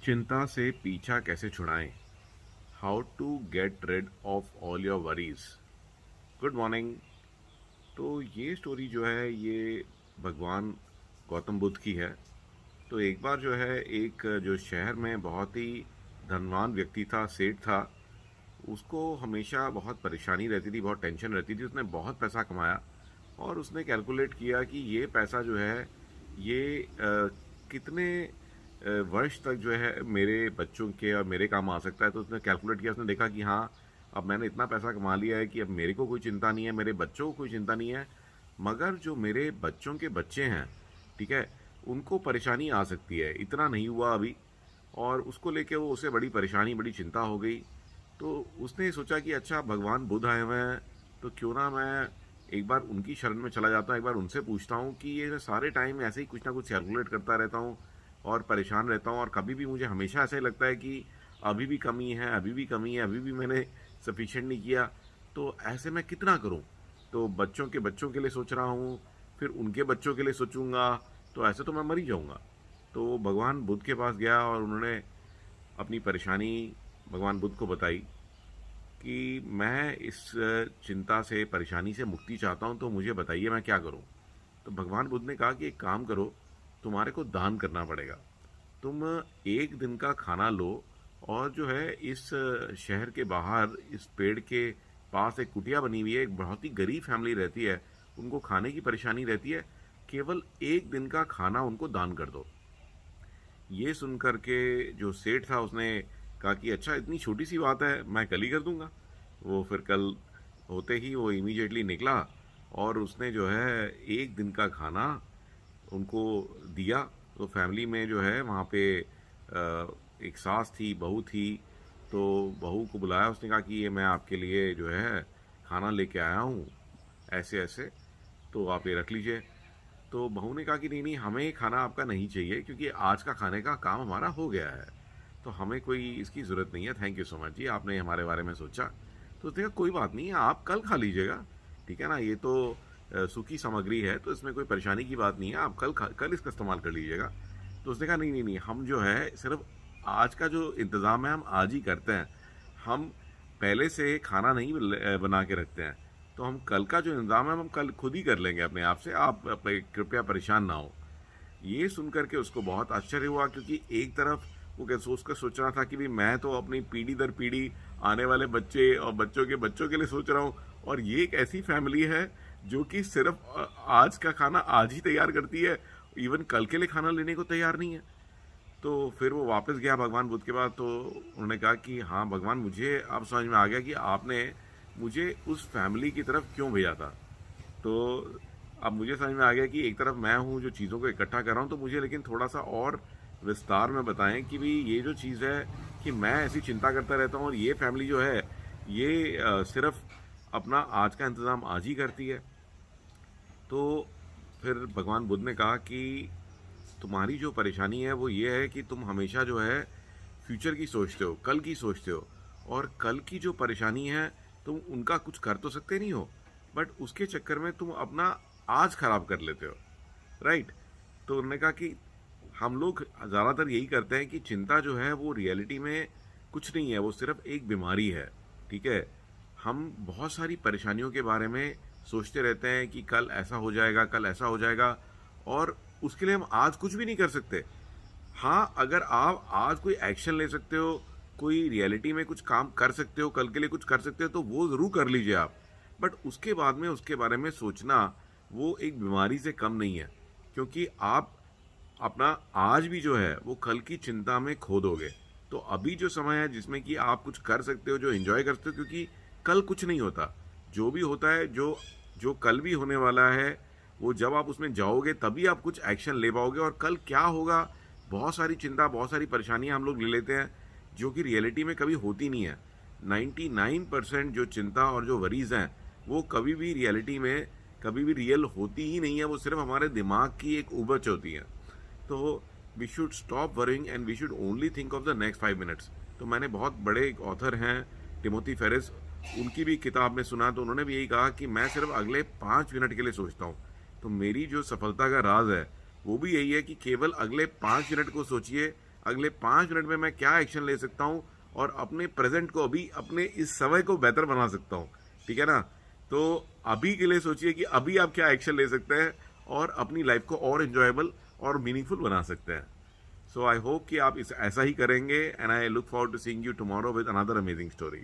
चिंता से पीछा कैसे छुड़ाएं? How to get rid of all your worries. Good morning. तो ये स्टोरी जो है ये भगवान गौतम बुद्ध की है। तो एक बार जो है एक जो शहर में बहुत ही धनवान व्यक्ति था, सेठ था। उसको हमेशा बहुत परेशानी रहती थी, बहुत टेंशन रहती थी। उसने बहुत पैसा कमाया और उसने कैलकुलेट किया कि ये पैसा जो है ये कितने वर्ष तक जो है मेरे बच्चों के और मेरे काम आ सकता है। तो उसने कैलकुलेट किया, उसने देखा कि हाँ, अब मैंने इतना पैसा कमा लिया है कि अब मेरे को कोई चिंता नहीं है, मेरे बच्चों को कोई चिंता नहीं है, मगर जो मेरे बच्चों के बच्चे हैं, ठीक है, उनको परेशानी आ सकती है। इतना नहीं हुआ अभी, और उसको लेके वो उसे बड़ी परेशानी, बड़ी चिंता हो गई। तो उसने सोचा कि अच्छा, भगवान बुद्ध आए हुए हैं, तो क्यों ना मैं एक बार उनकी शरण में चला जाता हूँ, एक बार उनसे पूछता हूँ कि ये मैं सारे टाइम ऐसे ही कुछ ना कुछ कैलकुलेट करता रहता हूँ और परेशान रहता हूँ, और कभी भी मुझे हमेशा ऐसा ही लगता है कि अभी भी कमी है, अभी भी कमी है, अभी भी मैंने सफिशेंट नहीं किया। तो ऐसे मैं कितना करूँ? तो बच्चों के लिए सोच रहा हूँ, फिर उनके बच्चों के लिए सोचूंगा, तो ऐसे तो मैं मर ही जाऊँगा। तो भगवान बुद्ध के पास गया और उन्होंने अपनी परेशानी भगवान बुद्ध को बताई कि मैं इस चिंता से, परेशानी से मुक्ति चाहता हूँ, तो मुझे बताइए मैं क्या करूँ। तो भगवान बुद्ध ने कहा कि एक काम करो, तुम्हारे को दान करना पड़ेगा। तुम एक दिन का खाना लो, और जो है इस शहर के बाहर इस पेड़ के पास एक कुटिया बनी हुई है, एक बहुत ही गरीब फैमिली रहती है, उनको खाने की परेशानी रहती है, केवल एक दिन का खाना उनको दान कर दो। ये सुन कर के जो सेठ था उसने कहा कि अच्छा, इतनी छोटी सी बात है, मैं कल ही कर दूंगा। वो फिर कल होते ही वो इमीडिएटली निकला और उसने जो है एक दिन का खाना उनको दिया। तो फैमिली में जो है वहाँ पे एक सास थी, बहू थी। तो बहू को बुलाया, उसने कहा कि ये मैं आपके लिए जो है खाना लेके आया हूँ, ऐसे ऐसे, तो आप ये रख लीजिए। तो बहू ने कहा कि नहीं नहीं, हमें खाना आपका नहीं चाहिए, क्योंकि आज का खाने का काम हमारा हो गया है, तो हमें कोई इसकी ज़रूरत नहीं है। थैंक यू सो मच जी, आपने हमारे बारे में सोचा। तो उसने कहा कोई बात नहीं है, आप कल खा लीजिएगा, ठीक है ना, ये तो सूखी सामग्री है, तो इसमें कोई परेशानी की बात नहीं है, आप कल इसका इस्तेमाल कर लीजिएगा। तो उसने कहा नहीं नहीं नहीं, हम जो है सिर्फ आज का जो इंतज़ाम है हम आज ही करते हैं, हम पहले से खाना नहीं बना के रखते हैं। तो हम कल का जो इंतज़ाम है हम कल खुद ही कर लेंगे अपने आप से, आप कृपया परेशान ना हो। ये सुन करके उसको बहुत आश्चर्य हुआ, क्योंकि एक तरफ वो क्या सोच कर सोच रहा था कि भाई मैं तो अपनी पीढ़ी दर पीढ़ी आने वाले बच्चे और बच्चों के लिए सोच रहा हूँ, और ये एक ऐसी फैमिली है जो कि सिर्फ आज का खाना आज ही तैयार करती है, इवन कल के लिए खाना लेने को तैयार नहीं है। तो फिर वो वापस गया भगवान बुद्ध के पास। तो उन्होंने कहा कि हाँ भगवान, मुझे अब समझ में आ गया कि आपने मुझे उस फैमिली की तरफ क्यों भेजा था। तो अब मुझे समझ में आ गया कि एक तरफ मैं हूँ जो चीज़ों को इकट्ठा कर रहा हूँ, तो मुझे लेकिन थोड़ा सा और विस्तार में बताएं कि भाई ये जो चीज़ है कि मैं ऐसी चिंता करता रहता हूँ और ये फैमिली जो है ये सिर्फ अपना आज का इंतज़ाम आज ही करती है। तो फिर भगवान बुद्ध ने कहा कि तुम्हारी जो परेशानी है वो ये है कि तुम हमेशा जो है फ्यूचर की सोचते हो, कल की सोचते हो, और कल की जो परेशानी है तुम उनका कुछ कर तो सकते नहीं हो, बट उसके चक्कर में तुम अपना आज खराब कर लेते हो, राइट। तो उन्होंने कहा कि हम लोग ज़्यादातर यही करते हैं कि चिंता जो है वो रियलिटी में कुछ नहीं है, वो सिर्फ एक बीमारी है, ठीक है। हम बहुत सारी परेशानियों के बारे में सोचते रहते हैं कि कल ऐसा हो जाएगा, कल ऐसा हो जाएगा, और उसके लिए हम आज कुछ भी नहीं कर सकते। हाँ, अगर आप आज कोई एक्शन ले सकते हो, कोई रियलिटी में कुछ काम कर सकते हो, कल के लिए कुछ कर सकते हो, तो वो ज़रूर कर लीजिए आप। बट उसके बाद में उसके बारे में सोचना वो एक बीमारी से कम नहीं है, क्योंकि आप अपना आज भी जो है वो कल की चिंता में खो दोगे। तो अभी जो समय है जिसमें कि आप कुछ कर सकते हो, जो एंजॉय कर सकते हो, क्योंकि कल कुछ नहीं होता। जो भी होता है, जो जो कल भी होने वाला है, वो जब आप उसमें जाओगे तभी आप कुछ एक्शन ले पाओगे। और कल क्या होगा, बहुत सारी चिंता, बहुत सारी परेशानियां हम लोग ले लेते हैं जो कि रियलिटी में कभी होती नहीं है। 99% जो चिंता और जो वरीज हैं वो कभी भी रियलिटी में कभी भी रियल होती ही नहीं है, वो सिर्फ हमारे दिमाग की एक उबच होती है। तो we should stop worrying and we should only think of the next 5 minutes. तो मैंने बहुत बड़े एक ऑथर हैं टिमोथी फेरिस, उनकी भी किताब में सुना, तो उन्होंने भी यही कहा कि मैं सिर्फ अगले 5 मिनट के लिए सोचता हूँ। तो मेरी जो सफलता का राज है वो भी यही है कि केवल अगले 5 मिनट को सोचिए, अगले 5 मिनट में मैं क्या एक्शन ले सकता हूँ और अपने प्रेजेंट को अभी अपने इस समय को बेहतर बना सकता हूँ। ठीक है ना? तो अभी के लिए सोचिए कि अभी आप क्या एक्शन ले सकते हैं और अपनी लाइफ को और एंजॉयबल और मीनिंगफुल बना सकते हैं। सो आई होप कि आप इस ऐसा ही करेंगे and I look forward to seeing you tomorrow with another amazing story.